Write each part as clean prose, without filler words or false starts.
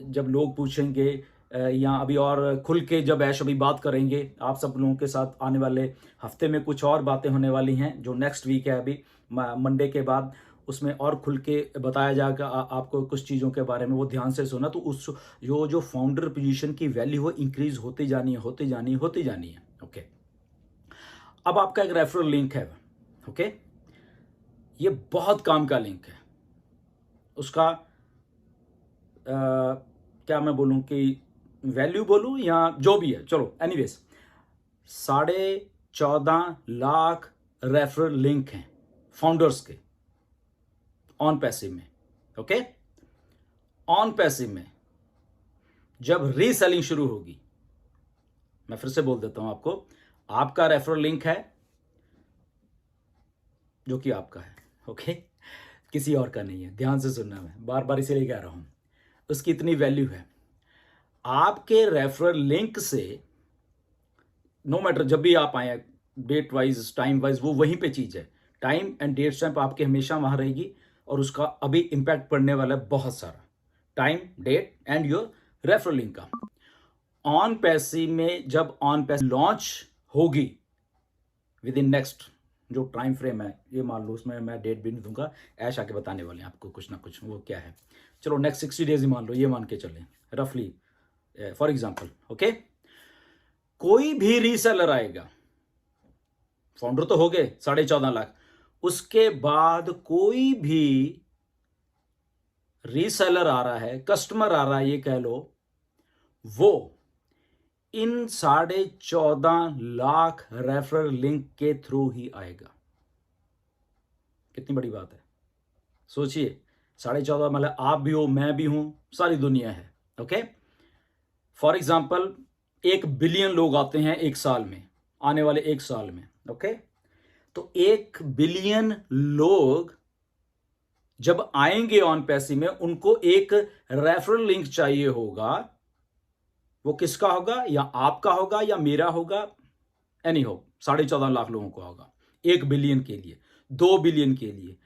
जब लोग पूछेंगे या अभी और खुल के जब ऐश अभी बात करेंगे आप सब लोगों के साथ, आने वाले हफ्ते में कुछ और बातें होने वाली हैं जो नेक्स्ट वीक है अभी मंडे के बाद, उसमें और खुल के बताया जाएगा आपको कुछ चीज़ों के बारे में। वो ध्यान से सुना तो उस जो फाउंडर पोजीशन की वैल्यू हो इंक्रीज होती जानी है, होती जानी है, होती जानी है। ओके, अब आपका एक रेफरल लिंक है। ओके, ये बहुत काम का लिंक है। उसका क्या मैं बोलूं कि वैल्यू बोलूं या जो भी है, चलो एनीवेज 14.5 लाख रेफरल लिंक हैं फाउंडर्स के ऑन पैसिव में। ओके, ऑन पैसिव में जब रीसेलिंग शुरू होगी, मैं फिर से बोल देता हूं आपको, आपका रेफरल लिंक है जो कि आपका है। ओके, किसी और का नहीं है। ध्यान से सुनना, मैं बार बार इसीलिए कह रहा हूं, उसकी इतनी वैल्यू है। आपके रेफरल लिंक से नो मैटर जब भी आप आए, डेट वाइज टाइम वाइज, वो वहीं पे चीज है। टाइम एंड डेट स्टैंप आपके हमेशा वहां रहेगी और उसका अभी इंपैक्ट पड़ने वाला है बहुत सारा। Time, date and your referral link का। ऑन पैसिव में जब ऑन पैसिव लॉन्च होगी विद इन नेक्स्ट जो टाइम फ्रेम है, ये मान लो, उसमें मैं डेट भी नहीं दूंगा, ऐश आके बताने वाले हैं आपको कुछ ना कुछ, वो क्या है। चलो नेक्स्ट 60 डेज ही मान लो, ये मान के चलें रफली फॉर एग्जांपल। ओके, कोई भी रीसेलर आएगा, फाउंडर तो हो गए 14.5 लाख, उसके बाद कोई भी रीसेलर आ रहा है, कस्टमर आ रहा है, ये कह लो, वो इन 14.5 लाख रेफरल लिंक के थ्रू ही आएगा। कितनी बड़ी बात है, सोचिए। 14.5 मतलब आप भी हो, मैं भी हूं, सारी दुनिया है। ओके, फॉर एग्जाम्पल 1 बिलियन लोग आते हैं एक साल में, आने वाले 1 साल में। ओके, तो 1 बिलियन लोग जब आएंगे ऑन पैसिव में, उनको एक रेफरल लिंक चाहिए होगा। वो किसका होगा? या आपका होगा या मेरा होगा, एनी हो, 14.5 लाख लोगों का होगा। 1 बिलियन के लिए, 2 बिलियन के लिए,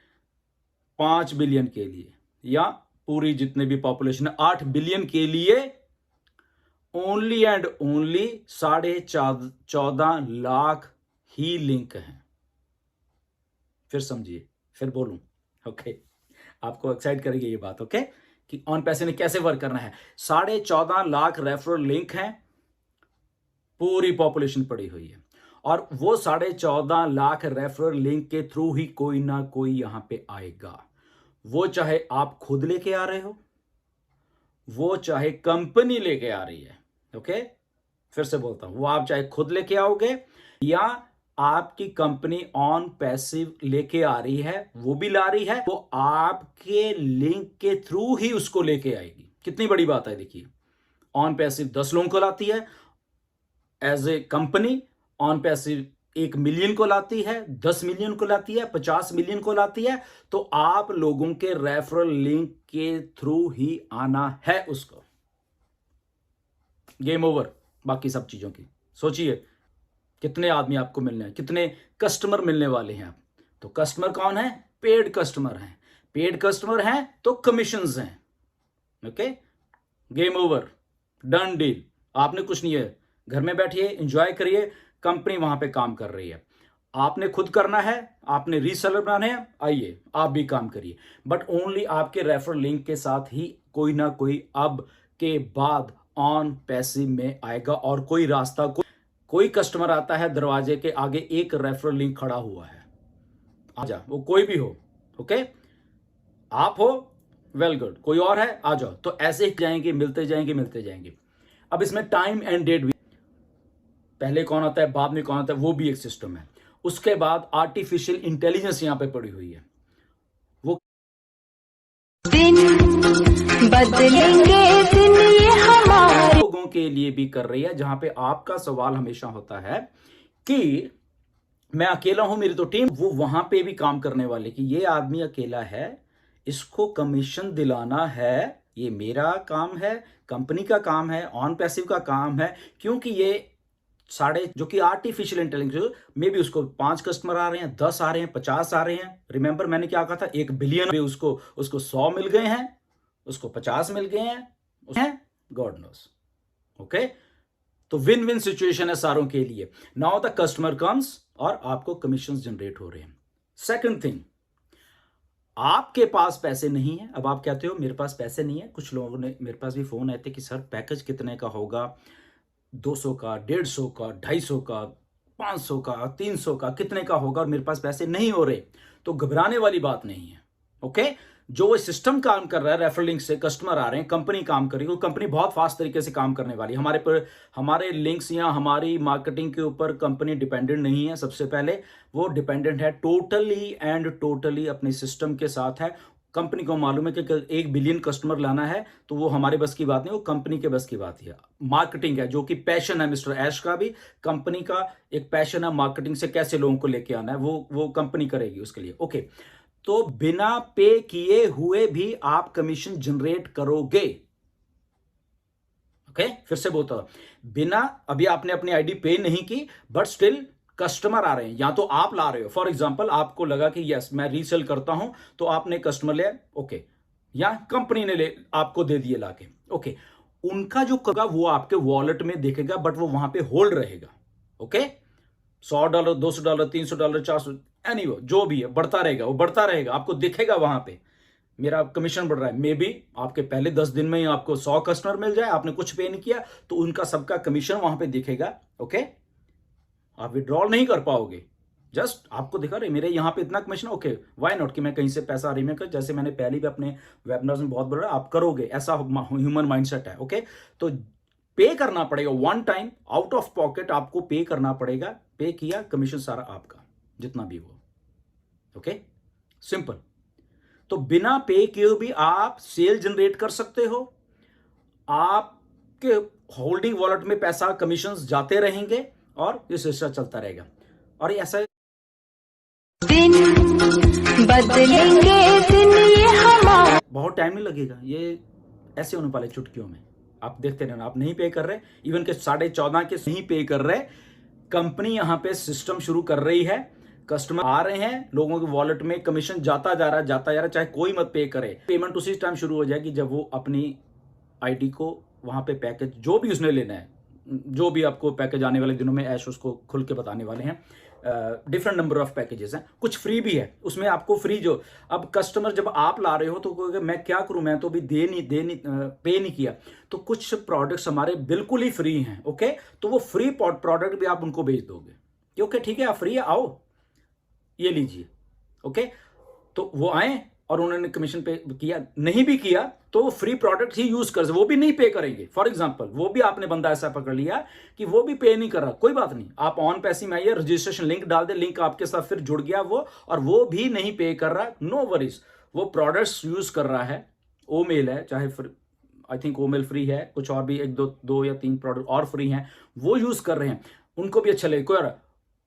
5 बिलियन के लिए, या पूरी जितने भी पॉपुलेशन है 8 बिलियन के लिए, only and only 14.5 lakh he link हैं। फिर समझिए, फिर बोलूं। ओके, आपको एक्साइट करेगी ये बात। ओके, कि ऑन पैसे ने कैसे वर्क करना है। 14.5 लाख रेफरल लिंक हैं, पूरी पॉपुलेशन पड़ी हुई है, और वो 14.5 लाख रेफरल लिंक के थ्रू ही कोई ना कोई यहां पे आएगा। वो चाहे आप खुद लेके आ रहे हो, वो चाहे कंपनी लेके आ रही है। ओके, फिर से बोलता हूं, वो आप चाहे खुद लेके आओगे या आपकी कंपनी ऑन पैसिव लेके आ रही है, वो भी ला रही है, वो आपके लिंक के थ्रू ही उसको लेके आएगी। कितनी बड़ी बात है, देखिए। ऑन पैसिव 10 लोगों को लाती है as a company, OnPassive 1 million को लाती है, 10 मिलियन को लाती है, 50 मिलियन को लाती है। तो आप लोगों के रेफरल लिंक के थ्रू ही आना है उसको। गेम ओवर बाकी सब चीजों की। सोचिए कितने आदमी आपको मिलने हैं, कितने कस्टमर मिलने वाले हैं आप। तो कस्टमर कौन है? पेड कस्टमर हैं। पेड कस्टमर हैं तो कमीशंस हैं। Okay, game over, done deal. आपने कुछ नहीं है, घर में बैठिए, एंजॉय करिए, कंपनी वहां पे काम कर रही है। आपने खुद करना है, आपने रीसेलर बनाने हैं, आइए आप भी काम करिए, बट ओनली आपके रेफरल लिंक के साथ ही कोई ना कोई अब के बाद ऑन पैसिव में आएगा। और कोई रास्ता, कोई कस्टमर आता है दरवाजे के आगे, एक रेफरल लिंक खड़ा हुआ है, आजा, वो कोई भी हो। ओके, आप हो, वेल गुड, कोई और है, आ जाओ। तो ऐसे ही जाएंगे, मिलते जाएंगे, मिलते जाएंगे। अब इसमें टाइम एंड डेट भी, पहले कौन आता है, बाद में कौन आता है, वो भी एक सिस्टम है। उसके बाद आर्टिफिशियल इंटेलिजेंस यहां पे पड़ी हुई है। वो दिन बदलेंगे, दिन ये हमारे लोगों के लिए भी कर रही है, जहां पे आपका सवाल हमेशा होता है कि मैं अकेला हूं, मेरी तो टीम, वो वहां पे भी काम करने वाले कि ये आदमी अकेला है, इसको कमीशन दिलाना है, ये मेरा काम है, कंपनी का काम है, ऑन पैसिव का काम है। क्योंकि ये जो कि आर्टिफिशियल इंटेलिजेंस में भी उसको 5 कस्टमर आ रहे हैं, 10 आ रहे हैं, 50 आ रहे हैं। रिमेंबर मैंने क्या कहा था, 1 बिलियन, उसको 100 मिल गए हैं, उसको 50 मिल गए हैं, है, गॉड नोस। ओके, तो विन विन सिचुएशन है सारों के लिए। नाउ द कस्टमर कम्स और आपको कमीशन जनरेट हो रहे हैं। सेकंड थिंग, आपके पास पैसे नहीं है। अब आप कहते हो मेरे पास पैसे नहीं है। कुछ लोगों ने मेरे पास भी फोन आए थे कि सर पैकेज कितने का होगा, 200 का, 150 का, 250 का, 500 का, 300 का, कितने का होगा, और मेरे पास पैसे नहीं हो रहे। तो घबराने वाली बात नहीं है। ओके, जो वो सिस्टम काम कर रहा है, रेफरल लिंक से कस्टमर आ रहे हैं, कंपनी काम कर रही है, वो कंपनी बहुत फास्ट तरीके से काम करने वाली है। हमारे लिंक्स या हमारी मार्केटिंग के ऊपर कंपनी डिपेंडेंट नहीं है। सबसे पहले वो डिपेंडेंट है टोटली एंड टोटली अपने सिस्टम के साथ है। कंपनी को मालूम है कि 1 बिलियन कस्टमर लाना है, तो वो हमारे बस की बात नहीं, वो कंपनी के बस की बात है। मार्केटिंग है, जो कि पैशन है मिस्टर ऐश का भी, कंपनी का एक पैशन है मार्केटिंग से कैसे लोगों को लेके आना है, वो कंपनी करेगी उसके लिए। ओके, तो बिना पे किए हुए भी आप कमीशन जनरेट करोगे। ओके, फिर से बोलता हूं, बिना, अभी आपने अपनी आईडी पे नहीं की, बट स्टिल कस्टमर आ रहे हैं, या तो आप ला रहे हो। फॉर एग्जांपल, आपको लगा कि यस मैं रीसेल करता हूं, तो आपने कस्टमर लिया, ओके, या कंपनी ने ले आपको दे दिए लाके, ओके, उनका जो कगा वो आपके वॉलेट में देखेगा, बट वो वहां पे होल्ड रहेगा। ओके, $100, $200, $300, $400, एनीवे जो भी है बढ़ता रहेगा, वो बढ़ता रहेगा, आपको दिखेगा वहां पे मेरा कमीशन बढ़ रहा है। मे बी आपके पहले 10 दिन में ही आपको 100 कस्टमर मिल जाए, आपने कुछ पे नहीं किया, तो उनका सबका कमीशन वहां पे दिखेगा। ओके, आप विड्रॉल नहीं कर पाओगे, जस्ट आपको दिखा रहे मेरे यहाँ पे इतना कमीशन, ओके व्हाई नॉट, कि मैं कहीं से पैसा रिमेक कर, जैसे मैंने पहले भी अपने वेबिनार्स में बहुत बोला, आप करोगे, ऐसा ह्यूमन माइंडसेट है। ओके, तो पे करना पड़ेगा, one time out of pocket आपको पे करना पड़ेगा। पे किया, कमीशन सारा आपका, जितना भी हो। Okay, simple. तो बिना पे किए भी आप सेल जनरेट कर सकते हो, आपके होल्डिंग वॉलेट में पैसा कमीशंस जाते रहेंगे, और ये सिलसिला चलता रहेगा। और ऐसा दिन बदलेंगे, दिन ये हमारा। बहुत टाइम नहीं लगेगा, ये ऐसे होने वाले चुटकियों में। आप देखते रहना, आप नहीं पे कर रहे, इवन के 14.5 के नहीं पे कर रहे, कंपनी यहां पे सिस्टम शुरू कर रही है, कस्टमर आ रहे हैं, लोगों के वॉलेट में कमीशन जाता जा रहा है, जाता जा रहा है, चाहे कोई मत पे करे। पेमेंट उसी टाइम शुरू हो जाएगी जब वो अपनी आईडी को वहां पे पैकेज जो भी उसने लेना है, जो भी आपको पैकेज आने वाले दिनों में ऐश उसको खुल के बताने वाले हैं। डिफरेंट नंबर ऑफ पैकेजेस हैं, कुछ फ्री भी है उसमें, आपको फ्री जो, अब कस्टमर जब आप ला रहे हो तो कोई मैं क्या करूं, मैं तो भी पे नहीं किया, तो कुछ प्रोडक्ट्स हमारे बिल्कुल ही फ्री हैं। ओके, तो वो फ्री प्रोडक्ट भी आप उनको भेज दोगे कि ओके ठीक है, आप फ्री है, आओ ये लीजिए। ओके, तो वो आए और उन्होंने कमीशन पे किया, नहीं भी किया तो वो फ्री प्रोडक्ट ही यूज कर, वो भी नहीं पे करेंगे। फॉर एग्जांपल, वो भी आपने बंदा ऐसा पकड़ लिया कि वो भी पे नहीं कर रहा, कोई बात नहीं, आप ऑन पैसे में आइए, रजिस्ट्रेशन लिंक डाल दे, लिंक आपके साथ फिर जुड़ गया वो, और वो भी नहीं पे कर रहा, नो वरीज, वो प्रोडक्ट्स यूज कर रहा है। ओ मेल है, चाहे फिर I think O mail free है, कुछ और भी 1 2 या 3 प्रोडक्ट और फ्री हैं, वो यूज कर रहे हैं, उनको भी अच्छा लगे। कोई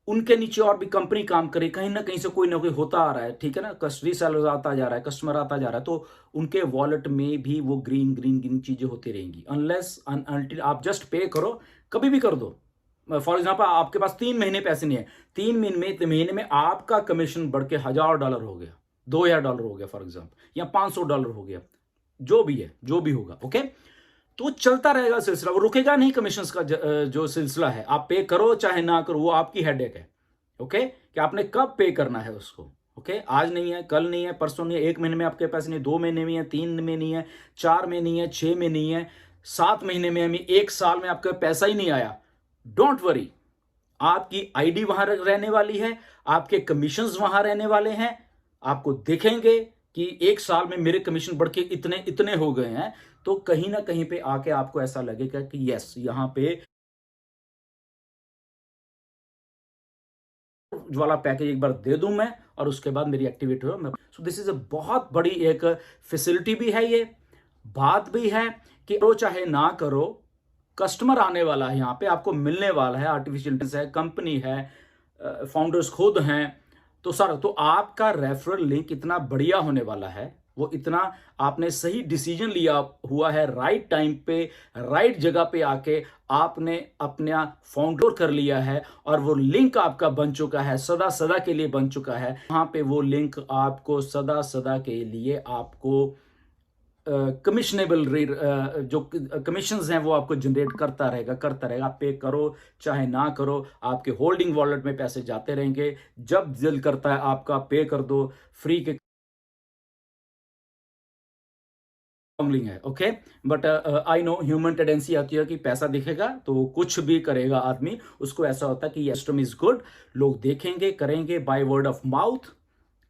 उनके नीचे और भी कंपनी काम करे, कहीं ना कहीं से कोई ना कोई होता आ रहा है, ठीक है ना, रीसेलर आता जा रहा है, कस्टमर आता जा रहा है, तो उनके वॉलेट में भी वो ग्रीन ग्रीन ग्रीन चीजें होती रहेंगी, अनलेस अनटिल आप जस्ट पे करो, कभी भी कर दो। फॉर एग्जाम्पल, आपके पास 3 महीने पैसे नहीं है, 3 महीने में आपका कमीशन बढ़ के $1000 हो गया, $2000 हो गया फॉर एग्जाम्पल, या $500 हो गया, जो भी है, जो भी होगा। ओके, तो चलता रहेगा सिलसिला, वो रुकेगा नहीं। कमीशंस का जो सिलसिला है, आप पे करो चाहे ना करो, वो आपकी हेडेक है। ओके, कि आपने कब पे करना है उसको। ओके, आज नहीं है, कल नहीं है, परसों नहीं है, 1 महीने में आपके पैसे नहीं, 2 महीने में है, 3 में नहीं है, 4 में नहीं है, 6 में नहीं है, 7 महीने में, 1 साल में आपका पैसा ही नहीं आया, डोंट वरी, आपकी आईडी वहां रहने वाली है, आपके कमीशंस वहां रहने वाले हैं, आपको दिखेंगे कि 1 साल में मेरे कमीशन बढ़ के इतने इतने हो गए हैं। तो कहीं ना कहीं पे आके आपको ऐसा लगेगा कि यस, यहां पे वाला पैकेज एक बार दे दूं मैं, और उसके बाद मेरी एक्टिविटी हो। सो दिस इज अ बहुत बड़ी एक फैसिलिटी भी है, ये बात भी है कि करो चाहे ना करो, कस्टमर आने वाला है, यहाँ पे आपको मिलने वाला है, आर्टिफिशियल इंटेलिजेंस है, कंपनी है, फाउंडर्स खुद हैं, तो सर, तो आपका रेफरल लिंक इतना बढ़िया होने वाला है, वो इतना आपने सही डिसीजन लिया हुआ है, राइट टाइम पे राइट जगह पे आके आपने अपना फाउंडर कर लिया है, और वो लिंक आपका बन चुका है, सदा सदा के लिए बन चुका है। वहां पे वो लिंक आपको सदा सदा के लिए आपको कमिशनेबल जो कमीशंस हैं वो आपको जनरेट करता रहेगा। आप पे करो चाहे ना करो, आपके होल्डिंग वॉलेट में पैसे जाते रहेंगे। जब दिल करता है आपका पे कर दो, फ्री के गैम्बलिंग है। Okay, but I know human tendency आती है कि पैसा दिखेगा तो कुछ भी करेगा आदमी। उसको ऐसा होता है कि ये सिस्टम इज गुड, लोग देखेंगे, करेंगे, by word of mouth,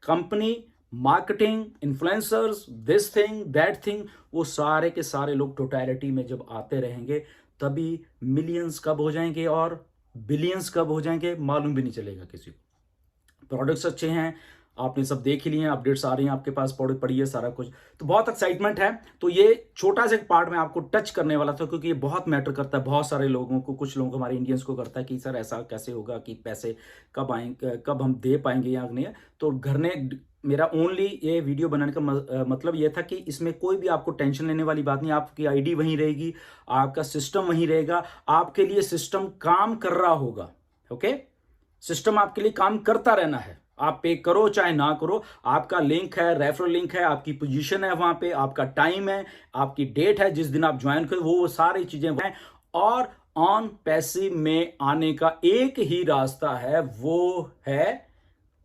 company, marketing, influencers, this thing that thing, वो सारे के सारे लोग टोटलिटी में जब आते रहेंगे तभी मिलियंस कब हो जाएंगे और बिलियंस कब हो जाएंगे मालूम भी नहीं चलेगा किसी को। प्रोडक्ट्स अच्छे हैं, आपने सब देख ही लिए हैं, अपडेट्स आ रही हैं आपके पास, पड़ी है सारा कुछ, तो बहुत एक्साइटमेंट है। तो ये छोटा सा पार्ट में आपको टच करने वाला था क्योंकि ये बहुत मैटर करता है बहुत सारे लोगों को। कुछ लोगों को, हमारे इंडियंस को करता है कि सर ऐसा कैसे होगा कि पैसे कब आएंगे, कब हम दे पाएंगे या नहीं। तो घर ने मेरा ओनली ये वीडियो बनाने का मतलब ये था कि इसमें कोई भी आपको टेंशन लेने वाली बात नहीं। आपकी आईडी वहीं रहेगी, आपका सिस्टम वहीं रहेगा, आपके लिए सिस्टम काम कर रहा होगा। ओके, सिस्टम आपके लिए काम करता रहना है, आप पे करो चाहे ना करो। आपका लिंक है, रेफरल लिंक है, आपकी पोजीशन है वहां पे, आपका टाइम है, आपकी डेट है जिस दिन आप ज्वाइन करें, वो सारी चीजें हैं। और ऑन पैसिव में आने का एक ही रास्ता है, वो है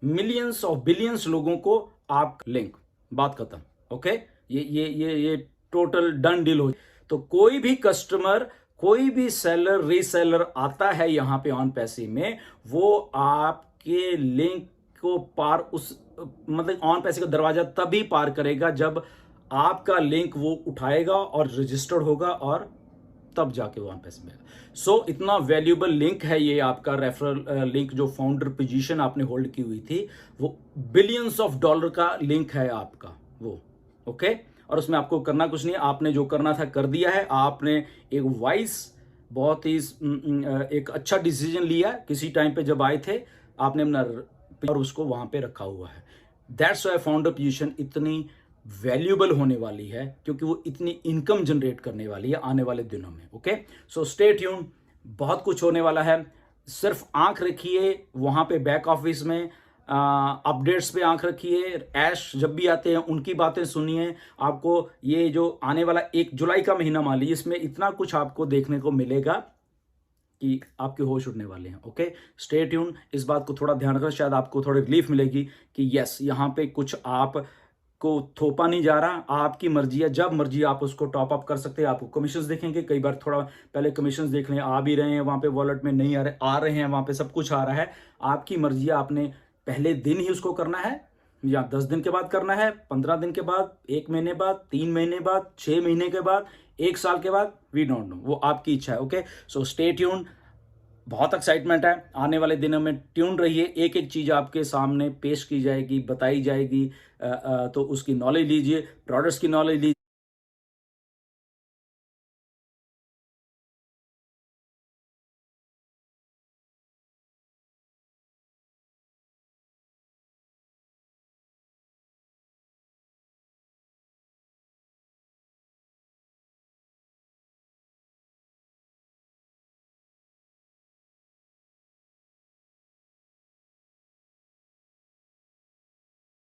मिलियंस और बिलियंस लोगों को आप लिंक, बात खत्म। ओके, ये टोटल डन डील हो। तो कोई भी कस्टमर, कोई भी सेलर, रीसेलर आता है यहां पे ऑन पैसिव में, वो आपके लिंक को पार, उस मतलब ऑन पैसे का दरवाजा तभी पार करेगा जब आपका लिंक वो उठाएगा और रजिस्टर्ड होगा, और तब जाके वो ऑन पैसे में। सो इतना वैल्यूएबल लिंक है ये आपका रेफरल लिंक, जो फाउंडर पोजीशन आपने होल्ड की हुई थी, वो बिलियंस ऑफ डॉलर का लिंक है आपका वो। ओके, और उसमें आपको करना कुछ नहीं, आपने जो करना था कर दिया है। आपने एक वाइस, बहुत ही एक अच्छा डिसीजन लिया किसी टाइम पे जब आए थे, आपने अपना और उसको वहां पे रखा हुआ है। दैट्स वाई फाउंडर पोजीशन इतनी वैल्यूएबल होने वाली है, क्योंकि वो इतनी इनकम जनरेट करने वाली है आने वाले दिनों में। ओके, सो स्टे ट्यून, बहुत कुछ होने वाला है। सिर्फ आंख रखिए वहां पे बैक ऑफिस में, अपडेट्स पे आंख रखिए। ऐश जब भी आते हैं उनकी बातें सुनिए। आपको ये जो आने वाला 1 जुलाई का महीना मान लीजिए, इसमें इतना कुछ आपको देखने को मिलेगा कि आपके होश उड़ने वाले हैं। ओके, स्टे ट्यून, इस बात को थोड़ा ध्यान रखना, शायद आपको थोड़ी रिलीफ मिलेगी कि यस, यहाँ पे कुछ आप को थोपा नहीं जा रहा, आपकी मर्जी है, जब मर्जी आप उसको टॉप अप कर सकते हैं। आपको कमीशंस देखेंगे, कई बार थोड़ा पहले कमीशंस देख लें, आ भी रहे हैं वहाँ पे वॉलेट में, नहीं आ रहे हैं वहाँ पे, सब कुछ आ रहा है। आपकी मर्जी है, आपने पहले दिन ही उसको करना है या 10 दिन के बाद करना है, 15 दिन के बाद, 1 महीने बाद, 3 महीने बाद, 6 महीने के बाद, 1 साल के बाद, वी डोंट नो, वो आपकी इच्छा है। ओके, सो स्टे ट्यून, बहुत एक्साइटमेंट है। आने वाले दिनों में ट्यून रहिए, एक एक चीज़ आपके सामने पेश की जाएगी, बताई जाएगी। तो उसकी नॉलेज लीजिए, प्रोडक्ट्स की नॉलेज लीजिए।